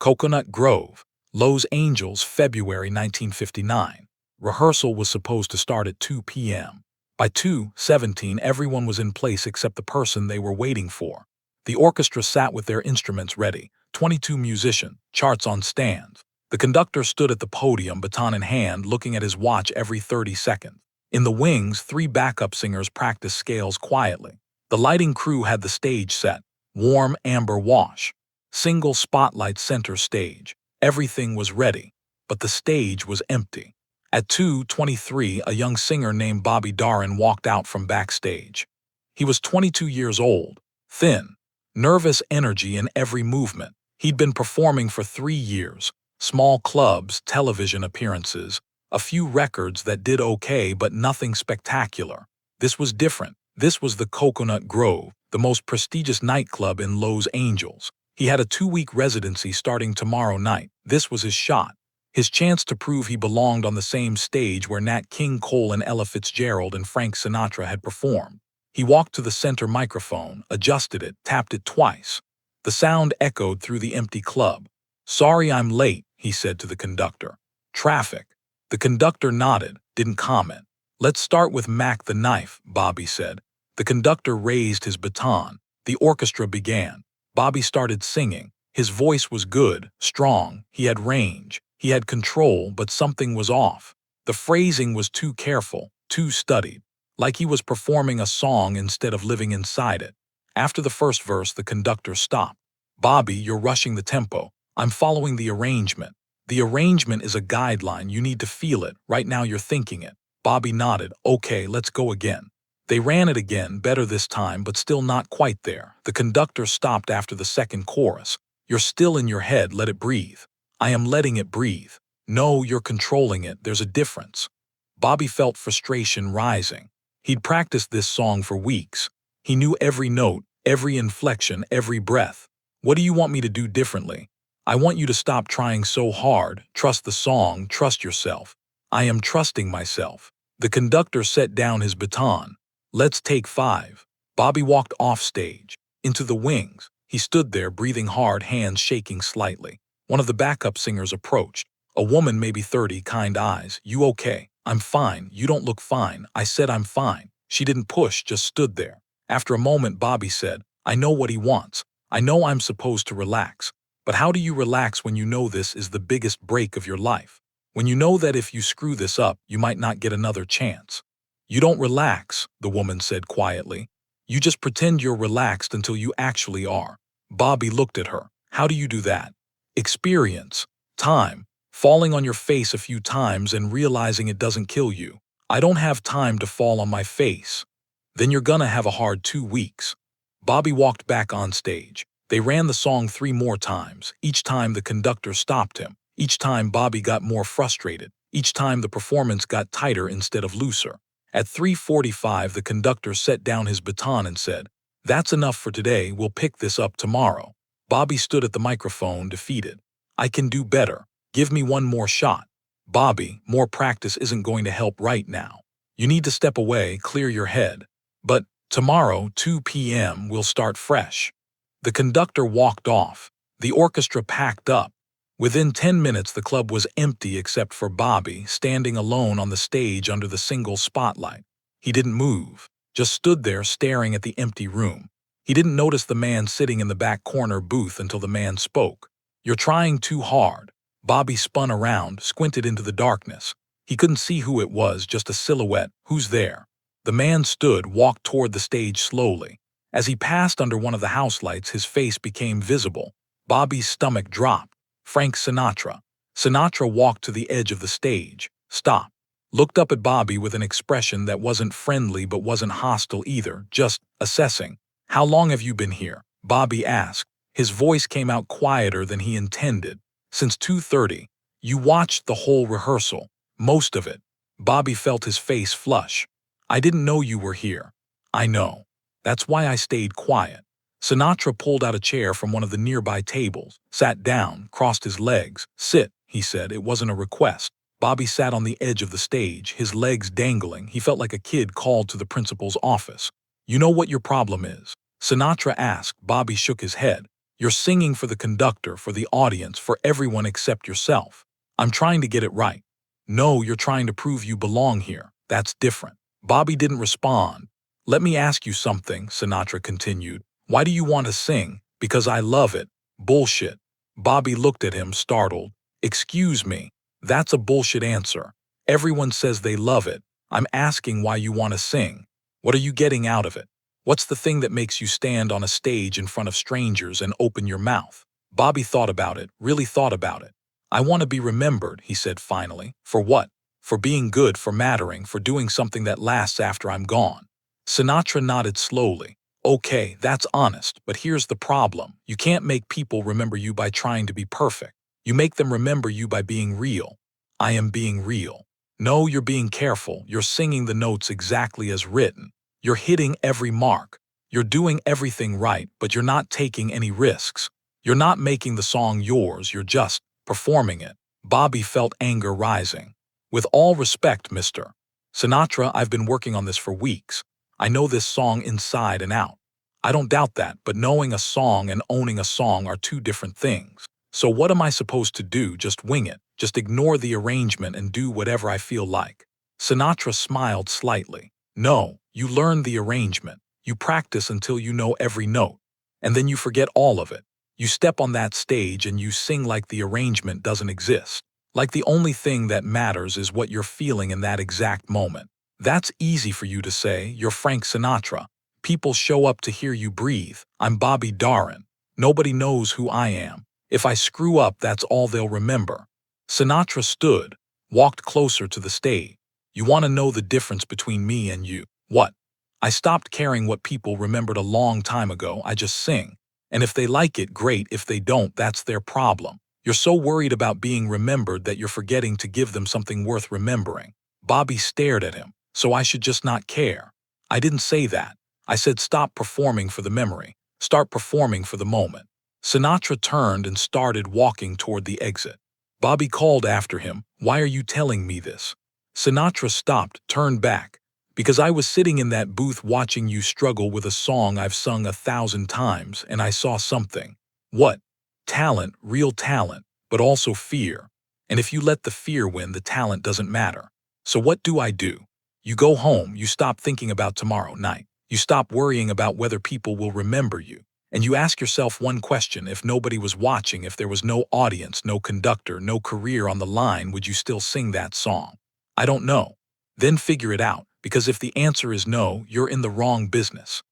Cocoanut Grove, Los Angeles, February 1959. Rehearsal was supposed to start at 2 p.m. By 2:17, everyone was in place except the person they were waiting for. The orchestra sat with their instruments ready, 22 musicians, charts on stands. The conductor stood at the podium, baton in hand, looking at his watch every 30 seconds. In the wings, 3 backup singers practiced scales quietly. The lighting crew had the stage set, warm amber wash. Single spotlight center stage. Everything was ready, but the stage was empty. At 2:23, a young singer named Bobby Darin walked out from backstage. He was 22 years old, thin, nervous energy in every movement. He'd been performing for 3 years, small clubs, television appearances, a few records that did okay but nothing spectacular. This was different. This was the Cocoanut Grove, the most prestigious nightclub in Los Angeles. He had a 2-week residency starting tomorrow night. This was his shot. His chance to prove he belonged on the same stage where Nat King Cole and Ella Fitzgerald and Frank Sinatra had performed. He walked to the center microphone, adjusted it, tapped it twice. The sound echoed through the empty club. "Sorry I'm late," he said to the conductor. "Traffic." The conductor nodded, didn't comment. "Let's start with Mack the Knife," Bobby said. The conductor raised his baton. The orchestra began. Bobby started singing. His voice was good, strong, he had range, he had control, but something was off. The phrasing was too careful, too studied, like he was performing a song instead of living inside it. After the first verse, the conductor stopped. "Bobby, you're rushing the tempo. I'm following the arrangement. The arrangement is a guideline, you need to feel it, right now you're thinking it." Bobby nodded. "Okay, let's go again." They ran it again, better this time, but still not quite there. The conductor stopped after the second chorus. "You're still in your head, let it breathe." "I am letting it breathe." "No, you're controlling it, there's a difference." Bobby felt frustration rising. He'd practiced this song for weeks. He knew every note, every inflection, every breath. "What do you want me to do differently?" "I want you to stop trying so hard, trust the song, trust yourself." "I am trusting myself." The conductor set down his baton. "Let's take 5. Bobby walked off stage, into the wings. He stood there, breathing hard, hands shaking slightly. One of the backup singers approached. A woman, maybe 30, kind eyes. "You okay?" "I'm fine. You don't look fine." "I said I'm fine." She didn't push, just stood there. After a moment, Bobby said, "I know what he wants. I know I'm supposed to relax. But how do you relax when you know this is the biggest break of your life? When you know that if you screw this up, you might not get another chance?" "You don't relax," the woman said quietly. "You just pretend you're relaxed until you actually are." Bobby looked at her. "How do you do that?" "Experience. Time. Falling on your face a few times and realizing it doesn't kill you." "I don't have time to fall on my face." "Then you're gonna have a hard 2 weeks." Bobby walked back on stage. They ran the song 3 more times. Each time the conductor stopped him. Each time Bobby got more frustrated. Each time the performance got tighter instead of looser. At 3:45, the conductor set down his baton and said, "That's enough for today, we'll pick this up tomorrow." Bobby stood at the microphone, defeated. "I can do better. Give me one more shot." "Bobby, more practice isn't going to help right now. You need to step away, clear your head. But tomorrow, 2 p.m., we'll start fresh." The conductor walked off. The orchestra packed up. Within 10 minutes, the club was empty except for Bobby, standing alone on the stage under the single spotlight. He didn't move, just stood there staring at the empty room. He didn't notice the man sitting in the back corner booth until the man spoke. "You're trying too hard." Bobby spun around, squinted into the darkness. He couldn't see who it was, just a silhouette. "Who's there?" The man stood, walked toward the stage slowly. As he passed under one of the house lights, his face became visible. Bobby's stomach dropped. Frank Sinatra. Sinatra walked to the edge of the stage, stopped, looked up at Bobby with an expression that wasn't friendly but wasn't hostile either, just assessing. "How long have you been here?" Bobby asked. His voice came out quieter than he intended. "Since 2:30. You watched the whole rehearsal." "Most of it." Bobby felt his face flush. "I didn't know you were here." "I know. That's why I stayed quiet." Sinatra pulled out a chair from one of the nearby tables, sat down, crossed his legs. "Sit," he said. It wasn't a request. Bobby sat on the edge of the stage, his legs dangling. He felt like a kid called to the principal's office. "You know what your problem is?" Sinatra asked. Bobby shook his head. You're singing for the conductor, for the audience, for everyone except yourself. I'm trying to get it right. No, you're trying to prove you belong here. That's different. Bobby didn't respond. Let me ask you something, Sinatra continued. Why do you want to sing? Because I love it. Bullshit. Bobby looked at him, startled. Excuse me. That's a bullshit answer. Everyone says they love it. I'm asking why you want to sing. What are you getting out of it? What's the thing that makes you stand on a stage in front of strangers and open your mouth? Bobby thought about it, really thought about it. I want to be remembered, he said finally. For what? For being good, for mattering, for doing something that lasts after I'm gone. Sinatra nodded slowly. Okay, that's honest, but here's the problem. You can't make people remember you by trying to be perfect. You make them remember you by being real. I am being real. No, you're being careful. You're singing the notes exactly as written. You're hitting every mark. You're doing everything right, but you're not taking any risks. You're not making the song yours, you're just performing it. Bobby felt anger rising. With all respect, Mr. Sinatra, I've been working on this for weeks. I know this song inside and out. I don't doubt that, but knowing a song and owning a song are two different things. So what am I supposed to do? Just wing it. Just ignore the arrangement and do whatever I feel like. Sinatra smiled slightly. No, you learn the arrangement. You practice until you know every note. And then you forget all of it. You step on that stage and you sing like the arrangement doesn't exist. Like the only thing that matters is what you're feeling in that exact moment. That's easy for you to say. You're Frank Sinatra. People show up to hear you breathe. I'm Bobby Darin. Nobody knows who I am. If I screw up, that's all they'll remember. Sinatra stood, walked closer to the stage. You want to know the difference between me and you? What? I stopped caring what people remembered a long time ago. I just sing. And if they like it, great. If they don't, that's their problem. You're so worried about being remembered that you're forgetting to give them something worth remembering. Bobby stared at him. So I should just not care. I didn't say that. I said stop performing for the memory. Start performing for the moment. Sinatra turned and started walking toward the exit. Bobby called after him, "Why are you telling me this?" Sinatra stopped, turned back. Because I was sitting in that booth watching you struggle with a song I've sung 1,000 times, and I saw something. What? Talent, real talent, but also fear. And if you let the fear win, the talent doesn't matter. So what do? You go home, you stop thinking about tomorrow night. You stop worrying about whether people will remember you. And you ask yourself one question: if nobody was watching, if there was no audience, no conductor, no career on the line, would you still sing that song? I don't know. Then figure it out, because if the answer is no, you're in the wrong business.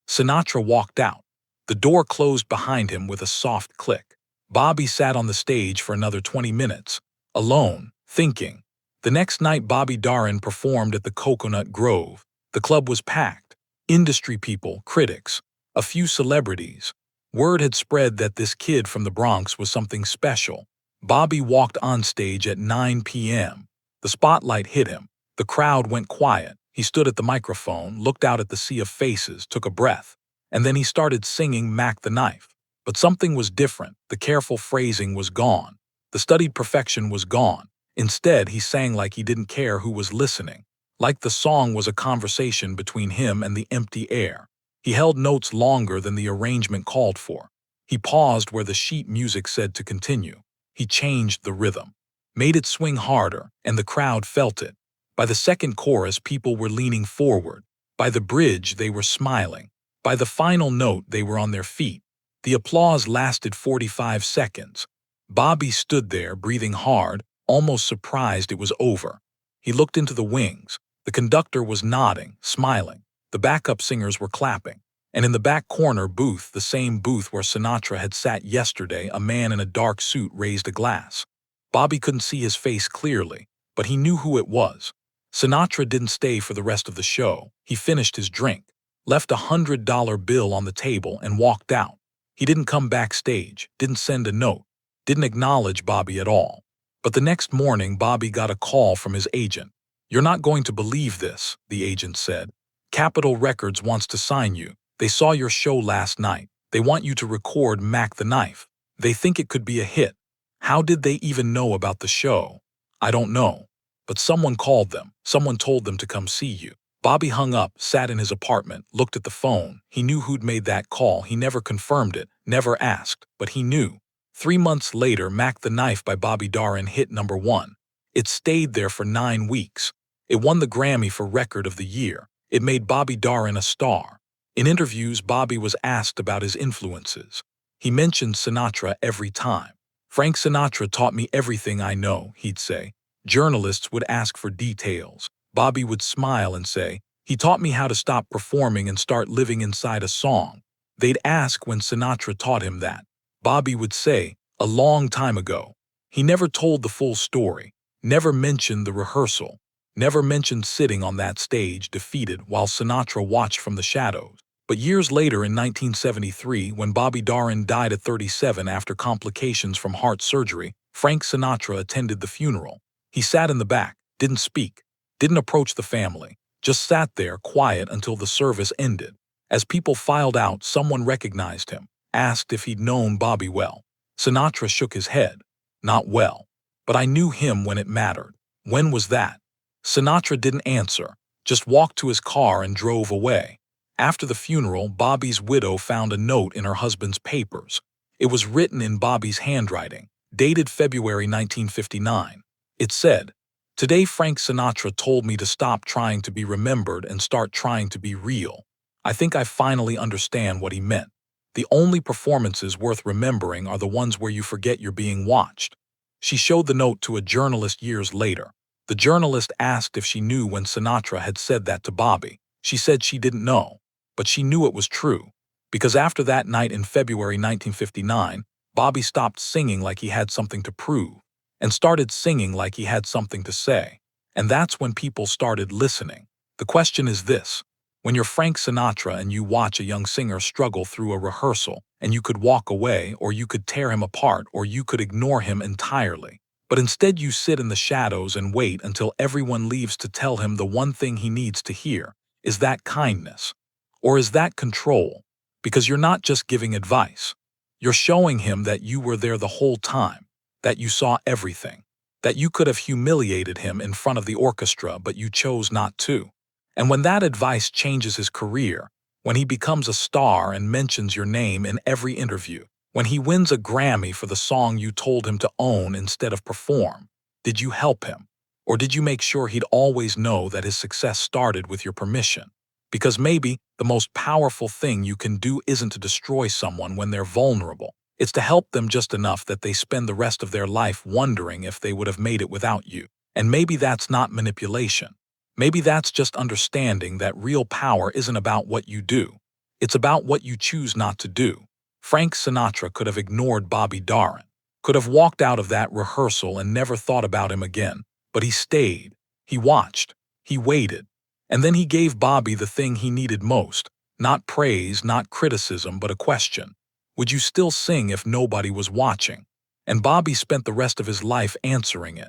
Sinatra walked out. The door closed behind him with a soft click. Bobby sat on the stage for another 20 minutes, alone, thinking. The next night, Bobby Darin performed at the Cocoanut Grove. The club was packed. Industry people, critics, a few celebrities. Word had spread that this kid from the Bronx was something special. Bobby walked on stage at 9 p.m. The spotlight hit him. The crowd went quiet. He stood at the microphone, looked out at the sea of faces, took a breath. And then he started singing Mack the Knife. But something was different. The careful phrasing was gone. The studied perfection was gone. Instead, he sang like he didn't care who was listening. Like the song was a conversation between him and the empty air. He held notes longer than the arrangement called for. He paused where the sheet music said to continue. He changed the rhythm, made it swing harder, and the crowd felt it. By the second chorus, people were leaning forward. By the bridge, they were smiling. By the final note, they were on their feet. The applause lasted 45 seconds. Bobby stood there, breathing hard, almost surprised it was over. He looked into the wings. The conductor was nodding, smiling. The backup singers were clapping. And in the back corner booth, the same booth where Sinatra had sat yesterday, a man in a dark suit raised a glass. Bobby couldn't see his face clearly, but he knew who it was. Sinatra didn't stay for the rest of the show. He finished his drink, left a $100 bill on the table, and walked out. He didn't come backstage, didn't send a note, didn't acknowledge Bobby at all. But the next morning, Bobby got a call from his agent. "You're not going to believe this," the agent said. "Capitol Records wants to sign you. They saw your show last night. They want you to record Mack the Knife. They think it could be a hit." How did they even know about the show? I don't know. But someone called them. Someone told them to come see you. Bobby hung up, sat in his apartment, looked at the phone. He knew who'd made that call. He never confirmed it, never asked, but he knew. 3 months later, Mack the Knife by Bobby Darin hit #1. It stayed there for 9 weeks. It won the Grammy for Record of the Year. It made Bobby Darin a star. In interviews, Bobby was asked about his influences. He mentioned Sinatra every time. "Frank Sinatra taught me everything I know," he'd say. Journalists would ask for details. Bobby would smile and say, "He taught me how to stop performing and start living inside a song." They'd ask when Sinatra taught him that. Bobby would say, "A long time ago." He never told the full story, never mentioned the rehearsal, never mentioned sitting on that stage defeated while Sinatra watched from the shadows. But years later, in 1973, when Bobby Darin died at 37 after complications from heart surgery, Frank Sinatra attended the funeral. He sat in the back, didn't speak, didn't approach the family, just sat there quiet until the service ended. As people filed out, someone recognized him, asked if he'd known Bobby well. Sinatra shook his head. "Not well. But I knew him when it mattered." "When was that?" Sinatra didn't answer, just walked to his car and drove away. After the funeral, Bobby's widow found a note in her husband's papers. It was written in Bobby's handwriting, dated February 1959. It said, "Today Frank Sinatra told me to stop trying to be remembered and start trying to be real. I think I finally understand what he meant. The only performances worth remembering are the ones where you forget you're being watched." She showed the note to a journalist years later. The journalist asked if she knew when Sinatra had said that to Bobby. She said she didn't know, but she knew it was true. Because after that night in February 1959, Bobby stopped singing like he had something to prove, and started singing like he had something to say. And that's when people started listening. The question is this: when you're Frank Sinatra and you watch a young singer struggle through a rehearsal, and you could walk away, or you could tear him apart, or you could ignore him entirely. But instead you sit in the shadows and wait until everyone leaves to tell him the one thing he needs to hear. Is that kindness? Or is that control? Because you're not just giving advice. You're showing him that you were there the whole time, that you saw everything, that you could have humiliated him in front of the orchestra, but you chose not to. And when that advice changes his career, when he becomes a star and mentions your name in every interview, when he wins a Grammy for the song you told him to own instead of perform, did you help him? Or did you make sure he'd always know that his success started with your permission? Because maybe the most powerful thing you can do isn't to destroy someone when they're vulnerable. It's to help them just enough that they spend the rest of their life wondering if they would have made it without you. And maybe that's not manipulation. Maybe that's just understanding that real power isn't about what you do. It's about what you choose not to do. Frank Sinatra could have ignored Bobby Darin, could have walked out of that rehearsal and never thought about him again. But he stayed, he watched, he waited. And then he gave Bobby the thing he needed most, not praise, not criticism, but a question. Would you still sing if nobody was watching? And Bobby spent the rest of his life answering it.